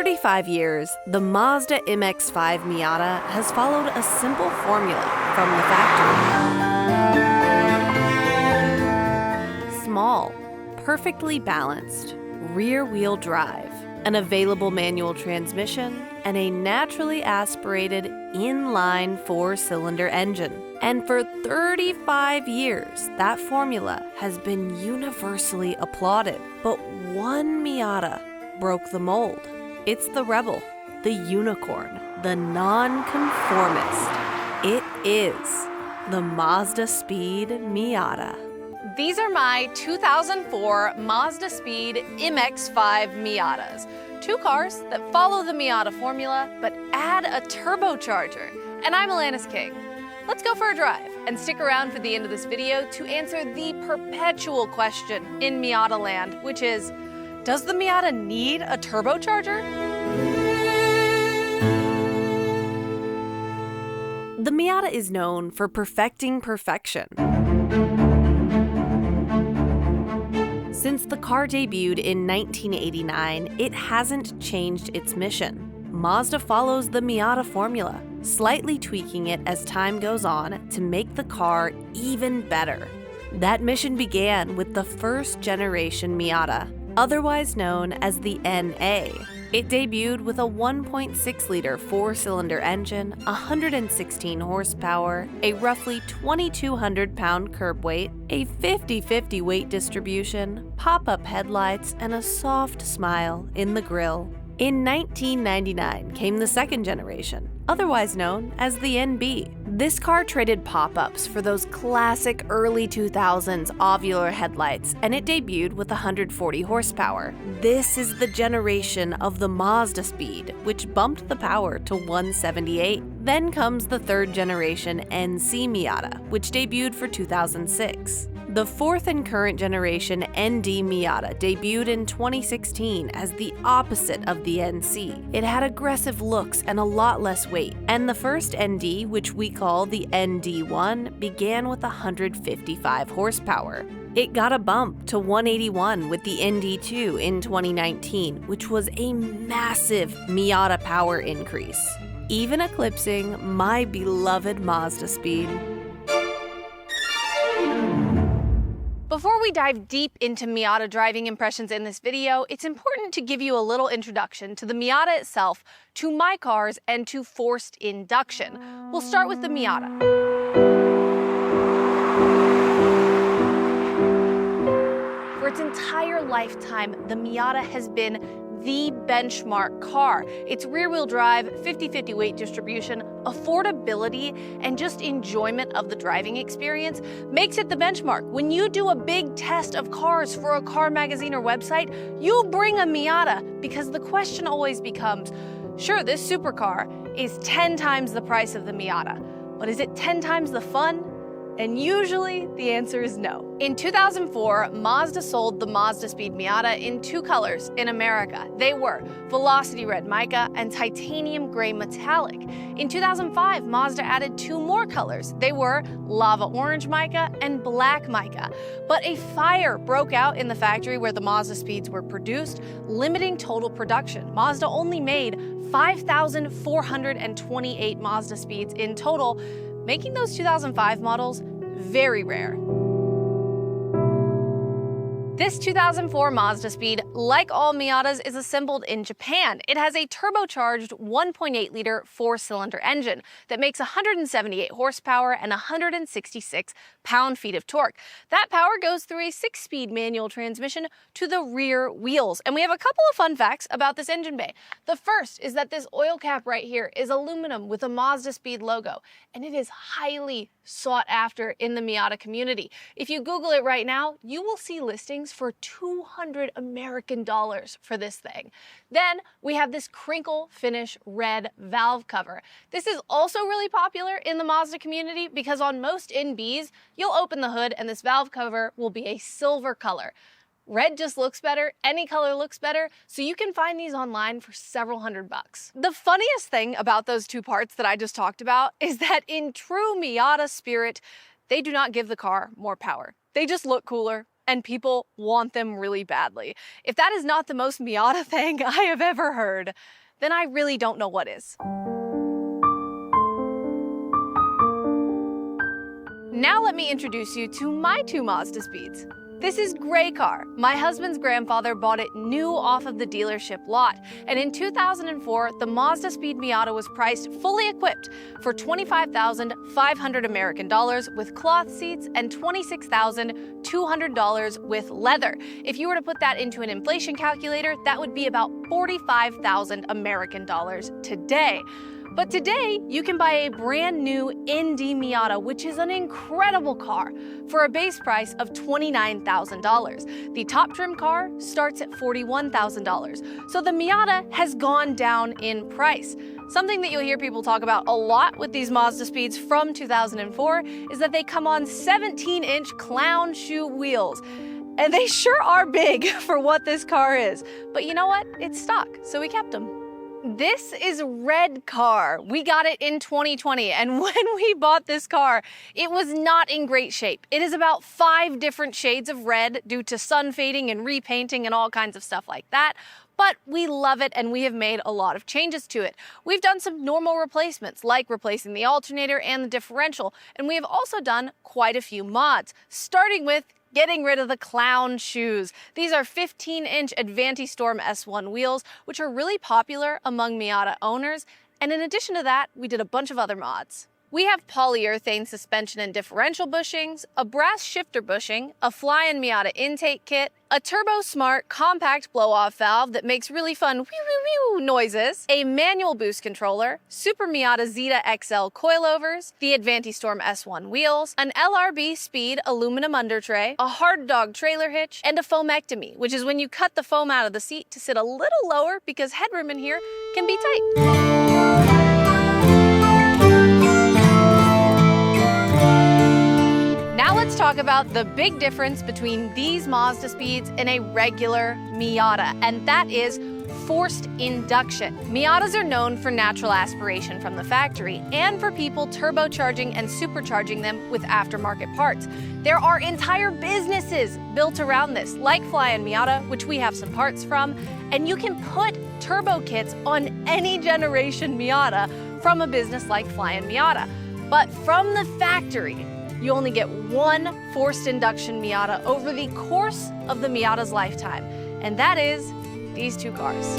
35 years, the Mazda MX-5 Miata has followed a simple formula from the factory. Small, perfectly balanced, rear-wheel drive, an available manual transmission, and a naturally aspirated inline four-cylinder engine. And for 35 years, that formula has been universally applauded. But one Miata broke the mold. It's the rebel, the unicorn, the non-conformist. It is the Mazdaspeed Miata. These are my 2004 Mazdaspeed MX-5 Miatas. Two cars that follow the Miata formula, but add a turbocharger. And I'm Alanis King. Let's go for a drive and stick around for the end of this video to answer the perpetual question in Miata land, which is, does the Miata need a turbocharger? The Miata is known for perfecting perfection. Since the car debuted in 1989, it hasn't changed its mission. Mazda follows the Miata formula, slightly tweaking it as time goes on to make the car even better. That mission began with the first generation Miata, otherwise known as the NA. It debuted with a 1.6-liter four-cylinder engine, 116 horsepower, a roughly 2,200-pound curb weight, a 50-50 weight distribution, pop-up headlights, and a soft smile in the grille. In 1999 came the second generation, otherwise known as the NB. This car traded pop-ups for those classic early 2000s ovular headlights, and it debuted with 140 horsepower. This is the generation of the Mazdaspeed, which bumped the power to 178. Then comes the third generation NC Miata, which debuted for 2006. The fourth and current generation ND Miata debuted in 2016 as the opposite of the NC. It had aggressive looks and a lot less weight, and the first ND, which we call the ND1, began with 155 horsepower. It got a bump to 181 with the ND2 in 2019, which was a massive Miata power increase, even eclipsing my beloved Mazdaspeed. Before we dive deep into Miata driving impressions in this video, it's important to give you a little introduction to the Miata itself, to my cars, and to forced induction. We'll start with the Miata. For its entire lifetime, the Miata has been the benchmark car. Its rear-wheel drive, 50-50 weight distribution, affordability, and just enjoyment of the driving experience makes it the benchmark. When you do a big test of cars for a car magazine or website, you bring a Miata, because the question always becomes, sure, this supercar is 10 times the price of the Miata, but is it 10 times the fun? And usually the answer is no. In 2004, Mazda sold the Mazdaspeed Miata in two colors in America. They were Velocity Red Mica and Titanium Gray Metallic. In 2005, Mazda added two more colors. They were Lava Orange Mica and Black Mica. But a fire broke out in the factory where the Mazdaspeeds were produced, limiting total production. Mazda only made 5,428 Mazdaspeeds in total, making those 2005 models very rare. This 2004 Mazdaspeed, like all Miatas, is assembled in Japan. It has a turbocharged 1.8-liter four-cylinder engine that makes 178 horsepower and 166 pound-feet of torque. That power goes through a 6-speed manual transmission to the rear wheels. And we have a couple of fun facts about this engine bay. The first is that this oil cap right here is aluminum with a Mazdaspeed logo, and it is highly sought after in the Miata community. If you Google it right now, you will see listings for $200 American for this thing. Then we have this crinkle finish red valve cover. This is also really popular in the Mazda community because on most NBs, you'll open the hood and this valve cover will be a silver color. Red just looks better, any color looks better, so you can find these online for several $100. The funniest thing about those two parts that I just talked about is that in true Miata spirit, they do not give the car more power. They just look cooler and people want them really badly. If that is not the most Miata thing I have ever heard, then I really don't know what is. Now let me introduce you to my two Mazdaspeeds. This is Gray Car. My husband's grandfather bought it new off of the dealership lot, and in 2004, the Mazdaspeed Miata was priced fully equipped for $25,500 American dollars with cloth seats and $26,200 with leather. If you were to put that into an inflation calculator, that would be about $45,000 American dollars today. But today, you can buy a brand new Indy Miata, which is an incredible car, for a base price of $29,000. The top trim car starts at $41,000. So the Miata has gone down in price. Something that you'll hear people talk about a lot with these Mazdaspeeds from 2004 is that they come on 17-inch clown shoe wheels. And they sure are big for what this car is. But you know what? It's stock, so we kept them. This is Red Car. We got it in 2020, and when we bought this car, it was not in great shape. It is about 5 different shades of red due to sun fading and repainting and all kinds of stuff like that. But we love it, and we have made a lot of changes to it. We've done some normal replacements, like replacing the alternator and the differential, and we have also done quite a few mods, starting with getting rid of the clown shoes. These are 15-inch Advanti Storm S1 wheels, which are really popular among Miata owners. And in addition to that, we did a bunch of other mods. We have polyurethane suspension and differential bushings, a brass shifter bushing, a Flying Miata intake kit, a Turbo Smart compact blow-off valve that makes really fun whew noises, a manual boost controller, Super Miata Zeta XL coilovers, the Advanti Storm S1 wheels, an LRB Speed aluminum undertray, a hard dog trailer hitch, and a foamectomy, which is when you cut the foam out of the seat to sit a little lower because headroom in here can be tight. Now let's talk about the big difference between these Mazdaspeeds and a regular Miata, and that is forced induction. Miatas are known for natural aspiration from the factory and for people turbocharging and supercharging them with aftermarket parts. There are entire businesses built around this, like Flying Miata, which we have some parts from, and you can put turbo kits on any generation Miata from a business like Flying Miata. But from the factory, you only get one forced induction Miata over the course of the Miata's lifetime, and that is these two cars.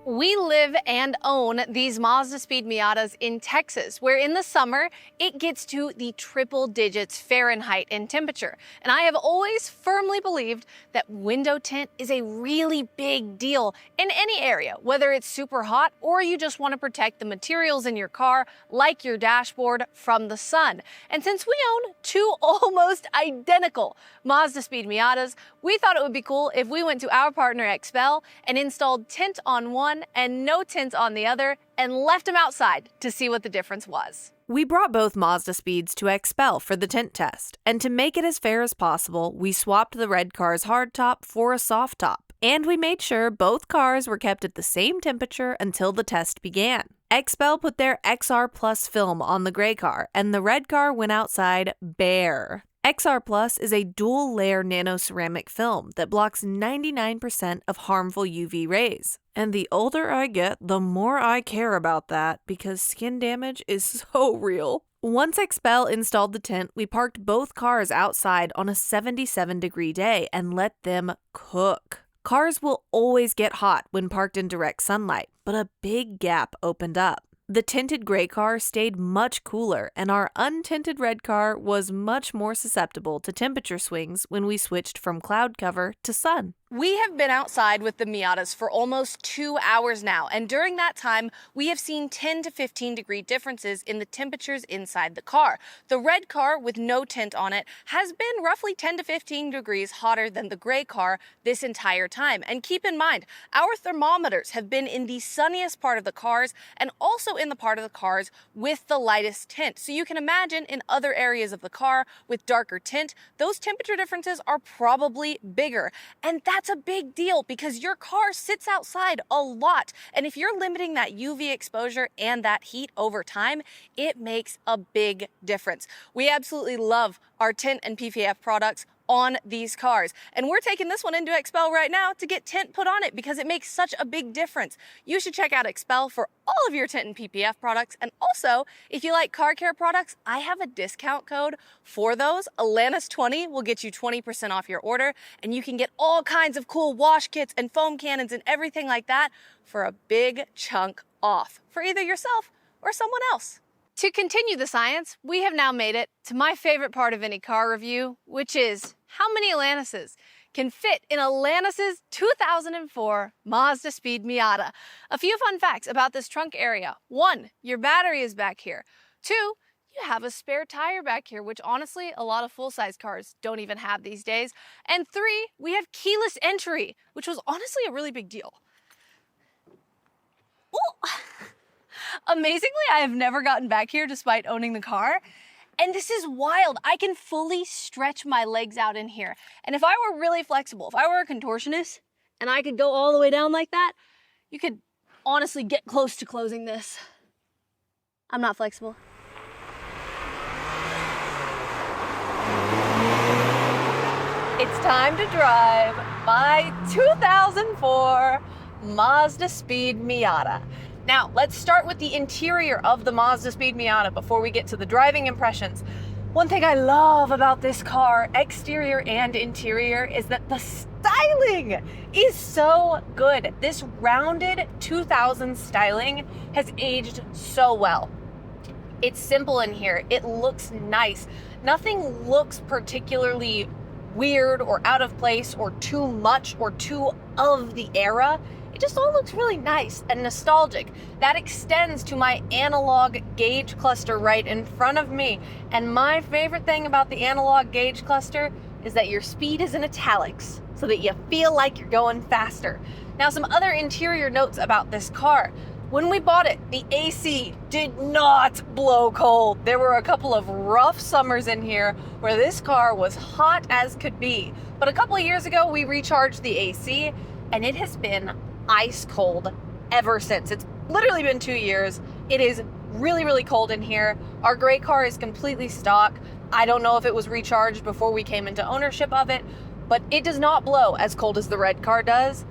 We live and own these Mazdaspeed Miatas in Texas, where in the summer, it gets to the triple digits Fahrenheit in temperature. And I have always firmly believed that window tint is a really big deal in any area, whether it's super hot or you just want to protect the materials in your car, like your dashboard, from the sun. And since we own two almost identical Mazdaspeed Miatas, we thought it would be cool if we went to our partner XPEL and installed tint on one and no tint on the other and left them outside to see what the difference was. We brought both Mazdaspeeds to XPEL for the tint test, and to make it as fair as possible, we swapped the red car's hardtop for a soft top. And we made sure both cars were kept at the same temperature until the test began. XPEL put their XR Plus film on the gray car, and the red car went outside bare. XR Plus is a dual-layer nano-ceramic film that blocks 99% of harmful UV rays. And the older I get, the more I care about that because skin damage is so real. Once XPEL installed the tint, we parked both cars outside on a 77-degree day and let them cook. Cars will always get hot when parked in direct sunlight, but a big gap opened up. The tinted gray car stayed much cooler, and our untinted red car was much more susceptible to temperature swings when we switched from cloud cover to sun. We have been outside with the Miatas for almost 2 hours now, and during that time, we have seen 10 to 15 degree differences in the temperatures inside the car. The red car with no tint on it has been roughly 10 to 15 degrees hotter than the gray car this entire time. And keep in mind, our thermometers have been in the sunniest part of the cars and also in the part of the cars with the lightest tint. So you can imagine in other areas of the car with darker tint, those temperature differences are probably bigger. And that's That's a big deal because your car sits outside a lot. And if you're limiting that UV exposure and that heat over time, it makes a big difference. We absolutely love our tint and PPF products on these cars. And we're taking this one into Expel right now to get tint put on it because it makes such a big difference. You should check out Expel for all of your tint and PPF products. And also, if you like car care products, I have a discount code for those. Alanis20 will get you 20% off your order, and you can get all kinds of cool wash kits and foam cannons and everything like that for a big chunk off for either yourself or someone else. To continue the science, we have now made it to my favorite part of any car review, which is how many Atlantises can fit in Atlantis' 2004 Mazdaspeed Miata. A few fun facts about this trunk area. 1, your battery is back here. 2, you have a spare tire back here, which honestly, a lot of full-size cars don't even have these days. And 3, we have keyless entry, which was honestly a really big deal. Ooh. Amazingly, I have never gotten back here despite owning the car. And this is wild. I can fully stretch my legs out in here. And if I were really flexible, if I were a contortionist and I could go all the way down like that, you could honestly get close to closing this. I'm not flexible. It's time to drive my 2004 Mazdaspeed Miata. Now, let's start with the interior of the Mazdaspeed Miata before we get to the driving impressions. One thing I love about this car, exterior and interior, is that the styling is so good. This rounded 2000 styling has aged so well. It's simple in here. It looks nice. Nothing looks particularly weird or out of place or too much or too of the era. It just all looks really nice and nostalgic. That extends to my analog gauge cluster right in front of me. And my favorite thing about the analog gauge cluster is that your speed is in italics so that you feel like you're going faster. Now, some other interior notes about this car. When we bought it, the AC did not blow cold. There were a couple of rough summers in here where this car was hot as could be. But a couple of years ago, we recharged the AC and it has been ice cold ever since. It's literally been 2 years. It is really, really cold in here. Our gray car is completely stock. I don't know if it was recharged before we came into ownership of it, but it does not blow as cold as the red car does.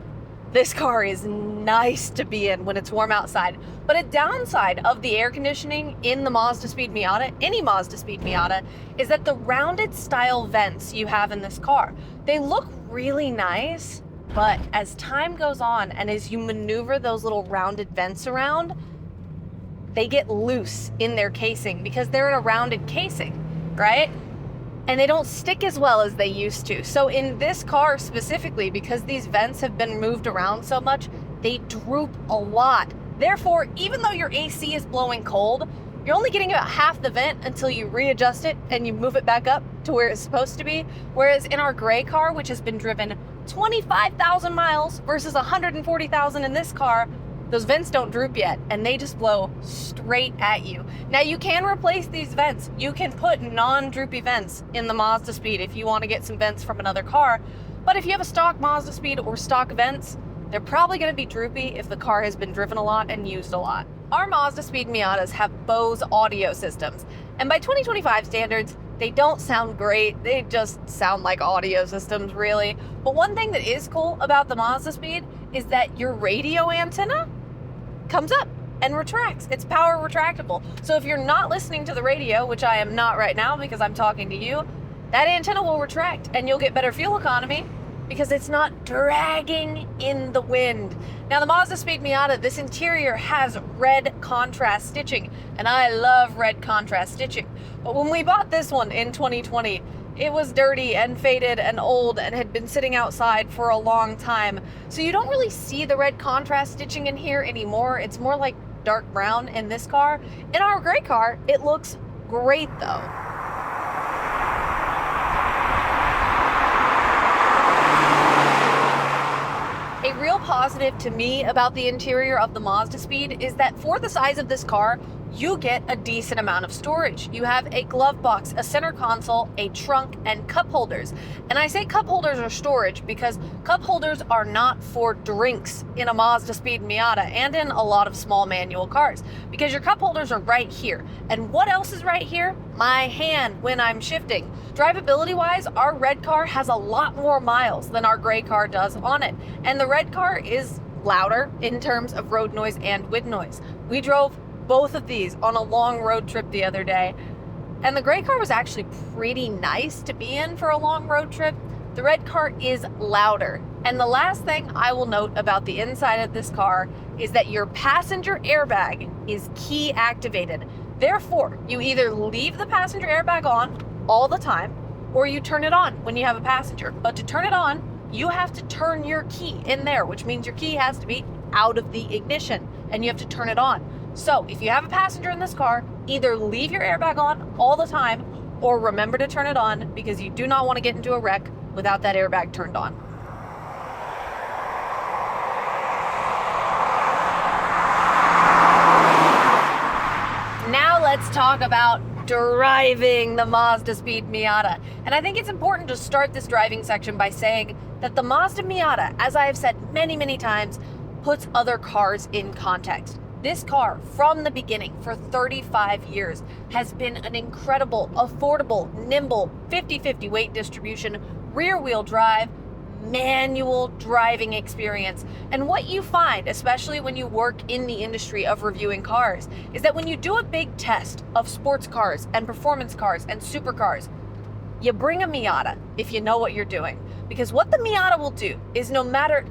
This car is nice to be in when it's warm outside. But a downside of the air conditioning in the Mazdaspeed Miata, any Mazdaspeed Miata, is that the rounded style vents you have in this car, they look really nice. But as time goes on and as you maneuver those little rounded vents around, they get loose in their casing because they're in a rounded casing, right? And they don't stick as well as they used to. So in this car specifically, because these vents have been moved around so much, they droop a lot. Therefore, even though your AC is blowing cold, you're only getting about half the vent until you readjust it and you move it back up to where it's supposed to be. Whereas in our gray car, which has been driven 25,000 miles versus 140,000 in this car, those vents don't droop yet and they just blow straight at you. Now you can replace these vents. You can put non-droopy vents in the Mazdaspeed if you want to get some vents from another car. But if you have a stock Mazdaspeed or stock vents, they're probably going to be droopy if the car has been driven a lot and used a lot. Our Mazdaspeed Miatas have Bose audio systems, and by 2025 standards, they don't sound great. They just sound like audio systems, really. But one thing that is cool about the Mazdaspeed is that your radio antenna comes up and retracts. It's power retractable. So if you're not listening to the radio, which I am not right now because I'm talking to you, that antenna will retract and you'll get better fuel economy because it's not dragging in the wind. Now the Mazdaspeed Miata, this interior has red contrast stitching, and I love red contrast stitching. But when we bought this one in 2020, it was dirty and faded and old and had been sitting outside for a long time. So you don't really see the red contrast stitching in here anymore. It's more like dark brown in this car. In our gray car, it looks great though. A real positive to me about the interior of the Mazdaspeed is that for the size of this car, you get a decent amount of storage. You have a glove box, a center console, a trunk, and cup holders. And I say cup holders are storage because cup holders are not for drinks in a Mazdaspeed Miata and in a lot of small manual cars, because your cup holders are right here. And what else is right here? My hand when I'm shifting. Drivability wise, our red car has a lot more miles than our gray car does on it. And the red car is louder in terms of road noise and wind noise. We drove both of these on a long road trip the other day, and the gray car was actually pretty nice to be in for a long road trip. The red car is louder. And the last thing I will note about the inside of this car is that your passenger airbag is key activated. Therefore, you either leave the passenger airbag on all the time or you turn it on when you have a passenger. But to turn it on, you have to turn your key in there, which means your key has to be out of the ignition and you have to turn it on. So if you have a passenger in this car, either leave your airbag on all the time or remember to turn it on, because you do not want to get into a wreck without that airbag turned on. Now let's talk about driving the Mazdaspeed Miata. And I think it's important to start this driving section by saying that the Mazda Miata, as I have said many, many times, puts other cars in context. This car, from the beginning, for 35 years, has been an incredible, affordable, nimble, 50-50 weight distribution, rear-wheel drive, manual driving experience. And what you find, especially when you work in the industry of reviewing cars, is that when you do a big test of sports cars and performance cars and supercars, you bring a Miata if you know what you're doing. Because what the Miata will do is, no matter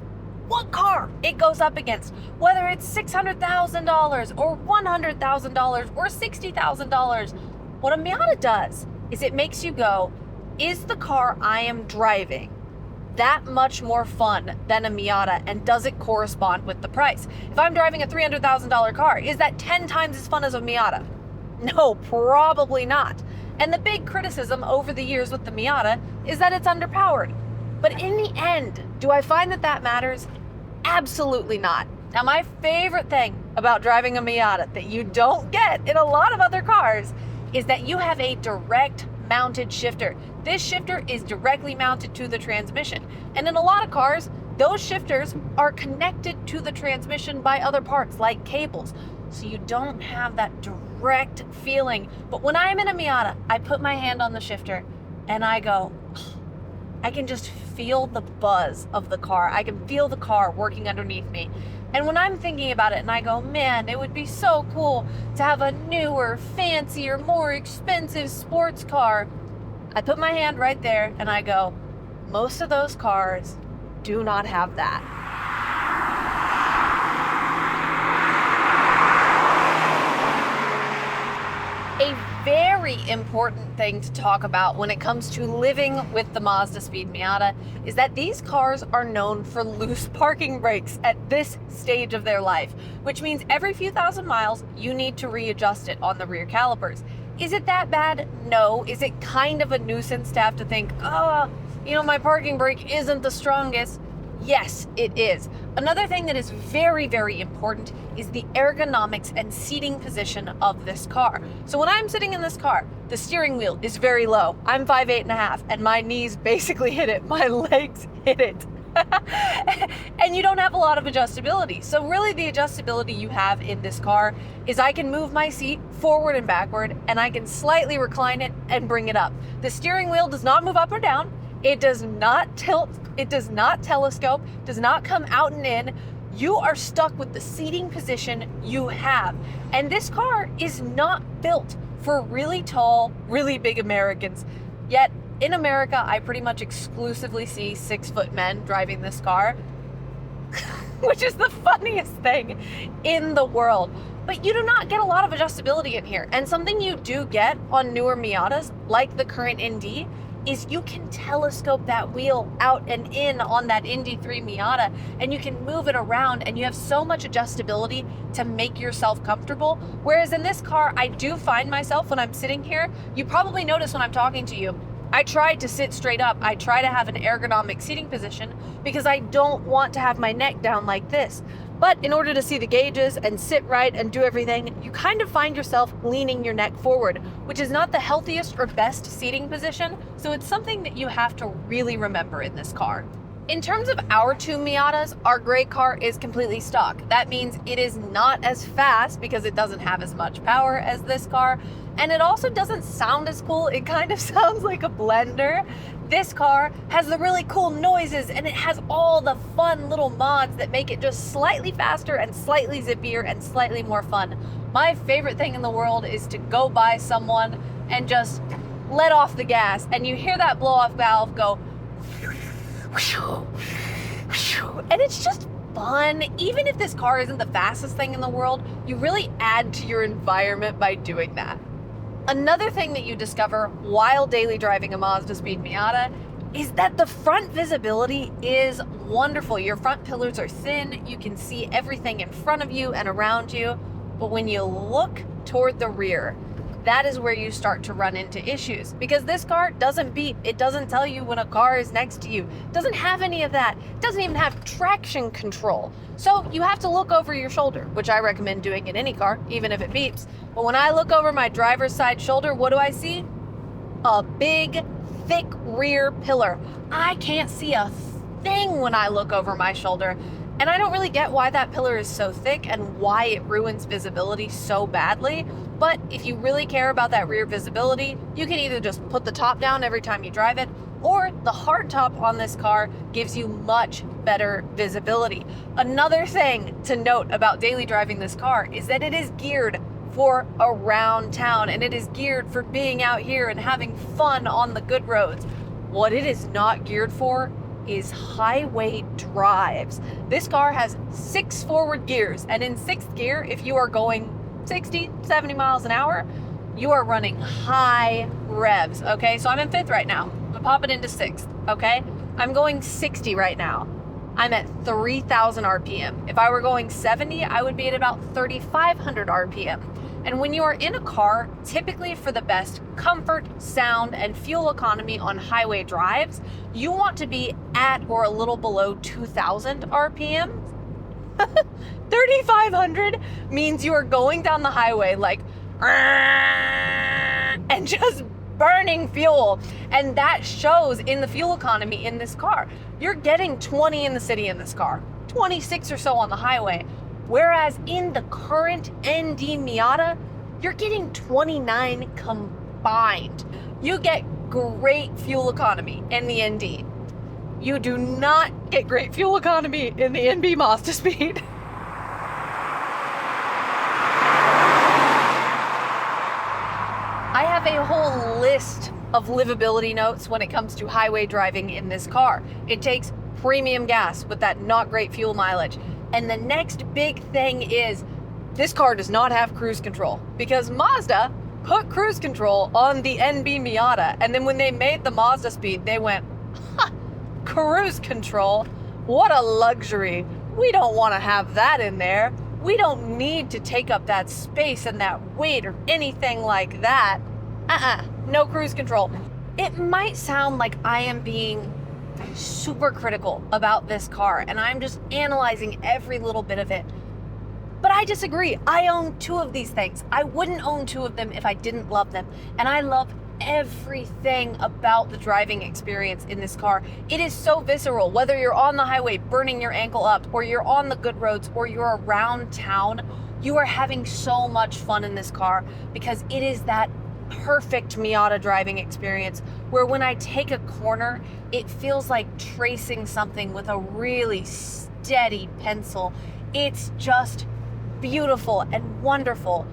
what car it goes up against, whether it's $600,000 or $100,000 or $60,000, what a Miata does is it makes you go, is the car I am driving that much more fun than a Miata, and does it correspond with the price? If I'm driving a $300,000 car, is that 10 times as fun as a Miata? No, probably not. And the big criticism over the years with the Miata is that it's underpowered. But in the end, do I find that that matters? Absolutely not. Now, my favorite thing about driving a Miata that you don't get in a lot of other cars is that you have a direct mounted shifter. This shifter is directly mounted to the transmission. And in a lot of cars, those shifters are connected to the transmission by other parts like cables. So you don't have that direct feeling. But when I'm in a Miata, I put my hand on the shifter and I go, I can just feel the buzz of the car. I can feel the car working underneath me. And when I'm thinking about it and I go, man, it would be so cool to have a newer, fancier, more expensive sports car, I put my hand right there and I go, most of those cars do not have that. A very important thing to talk about when it comes to living with the Mazdaspeed Miata is that these cars are known for loose parking brakes at this stage of their life, which means every few thousand miles, you need to readjust it on the rear calipers. Is it that bad? No. Is it kind of a nuisance to have to think, my parking brake isn't the strongest? Yes, it is. Another thing that is very, very important is the ergonomics and seating position of this car. So when I'm sitting in this car, the steering wheel is very low. I'm 5'8.5", and my knees basically hit it. My legs hit it. And you don't have a lot of adjustability. So really the adjustability you have in this car is I can move my seat forward and backward, and I can slightly recline it and bring it up. The steering wheel does not move up or down. It does not tilt, it does not telescope, does not come out and in. You are stuck with the seating position you have. And this car is not built for really tall, really big Americans. Yet in America, I pretty much exclusively see 6-foot men driving this car, which is the funniest thing in the world. But you do not get a lot of adjustability in here. And something you do get on newer Miatas, like the current ND, is you can telescope that wheel out and in on that Indy 3 Miata, and you can move it around, and you have so much adjustability to make yourself comfortable. Whereas in this car, I do find myself when I'm sitting here, you probably notice when I'm talking to you, I try to sit straight up. I try to have an ergonomic seating position because I don't want to have my neck down like this. But in order to see the gauges and sit right and do everything, you kind of find yourself leaning your neck forward, which is not the healthiest or best seating position, so it's something that you have to really remember in this car. In terms of our two Miatas, our gray car is completely stock. That means it is not as fast because it doesn't have as much power as this car, and it also doesn't sound as cool. It kind of sounds like a blender. This car has the really cool noises, and it has all the fun little mods that make it just slightly faster and slightly zippier and slightly more fun. My favorite thing in the world is to go by someone and just let off the gas, and you hear that blow-off valve go, and it's just fun. Even if this car isn't the fastest thing in the world, you really add to your environment by doing that. Another thing that you discover while daily driving a Mazdaspeed Miata is that the front visibility is wonderful. Your front pillars are thin, you can see everything in front of you and around you, but when you look toward the rear, that is where you start to run into issues, because this car doesn't beep. It doesn't tell you when a car is next to you. It doesn't have any of that. It doesn't even have traction control. So you have to look over your shoulder, which I recommend doing in any car, even if it beeps. But when I look over my driver's side shoulder, what do I see? A big, thick rear pillar. I can't see a thing when I look over my shoulder. And I don't really get why that pillar is so thick and why it ruins visibility so badly. But if you really care about that rear visibility, you can either just put the top down every time you drive it, or the hardtop on this car gives you much better visibility. Another thing to note about daily driving this car is that it is geared for around town, and it is geared for being out here and having fun on the good roads. What it is not geared for is highway drives. This car has 6 forward gears, and in 6th gear, if you are going 60, 70 miles an hour, you are running high revs, okay? So I'm in 5th right now. I'm popping into 6th, okay? I'm going 60 right now. I'm at 3,000 RPM. If I were going 70, I would be at about 3,500 RPM. And when you are in a car, typically for the best comfort, sound, and fuel economy on highway drives, you want to be at or a little below 2,000 RPM. 3,500 means you are going down the highway like, and just burning fuel. And that shows in the fuel economy in this car. You're getting 20 in the city in this car, 26 or so on the highway. Whereas in the current ND Miata, you're getting 29 combined. You get great fuel economy in the ND. You do not get great fuel economy in the NB Mazdaspeed. I have a whole list of livability notes when it comes to highway driving in this car. It takes premium gas with that not great fuel mileage. And the next big thing is this car does not have cruise control, because Mazda put cruise control on the NB Miata, and then when they made the Mazdaspeed, they went, cruise control? What a luxury. We don't want to have that in there. We don't need to take up that space and that weight or anything like that. No cruise control. It might sound like I am being super critical about this car and I'm just analyzing every little bit of it, but I disagree. I own 2 of these things. I wouldn't own 2 of them if I didn't love them, and I love everything about the driving experience in this car. It is so visceral, whether you're on the highway burning your ankle up, or you're on the good roads, or you're around town. You are having so much fun in this car because it is that perfect Miata driving experience where when I take a corner, it feels like tracing something with a really steady pencil. It's just beautiful and wonderful.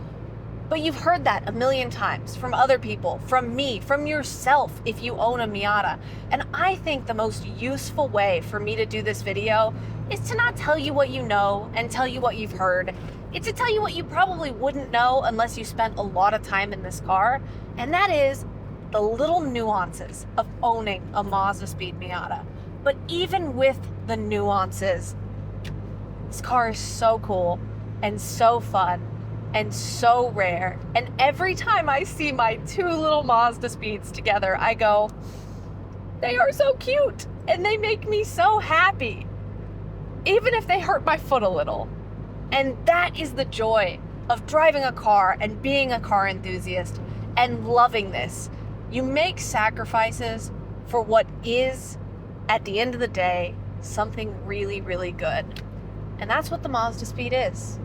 But you've heard that a million times from other people, from me, from yourself if you own a Miata. And I think the most useful way for me to do this video is to not tell you what you know and tell you what you've heard. It's to tell you what you probably wouldn't know unless you spent a lot of time in this car, and that is the little nuances of owning a Mazdaspeed Miata. But even with the nuances, this car is so cool and so fun and so rare. And every time I see my 2 little Mazdaspeeds together, I go, they are so cute and they make me so happy. Even if they hurt my foot a little. And that is the joy of driving a car and being a car enthusiast and loving this. You make sacrifices for what is, at the end of the day, something really, really good. And that's what the Mazdaspeed is.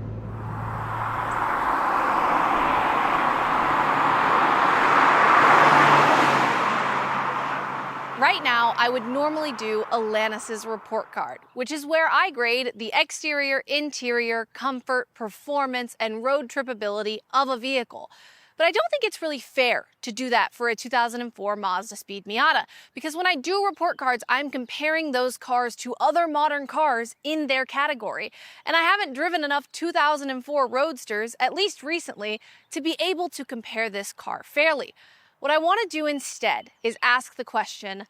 Right now, I would normally do Alanis's report card, which is where I grade the exterior, interior, comfort, performance, and road tripability of a vehicle. But I don't think it's really fair to do that for a 2004 Mazdaspeed Miata, because when I do report cards, I'm comparing those cars to other modern cars in their category. And I haven't driven enough 2004 Roadsters, at least recently, to be able to compare this car fairly. What I want to do instead is ask the question,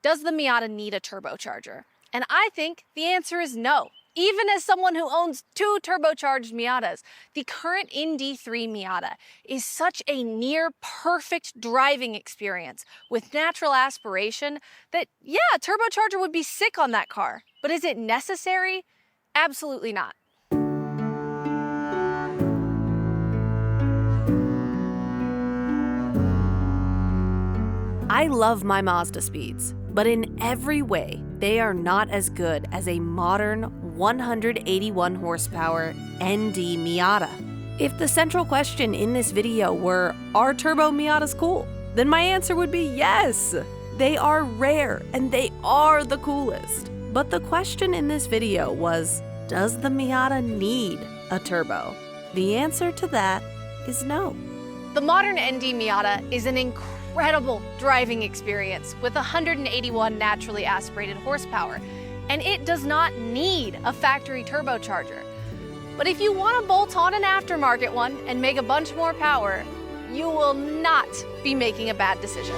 does the Miata need a turbocharger? And I think the answer is no. Even as someone who owns 2 turbocharged Miatas, the current Indy 3 Miata is such a near perfect driving experience with natural aspiration that, yeah, a turbocharger would be sick on that car. But is it necessary? Absolutely not. I love my Mazdaspeeds, but in every way, they are not as good as a modern 181 horsepower ND Miata. If the central question in this video were, are turbo Miatas cool? Then my answer would be yes! They are rare and they are the coolest. But the question in this video was, does the Miata need a turbo? The answer to that is no. The modern ND Miata is an incredible driving experience with 181 naturally aspirated horsepower, and it does not need a factory turbocharger. But if you want to bolt on an aftermarket one and make a bunch more power, you will not be making a bad decision.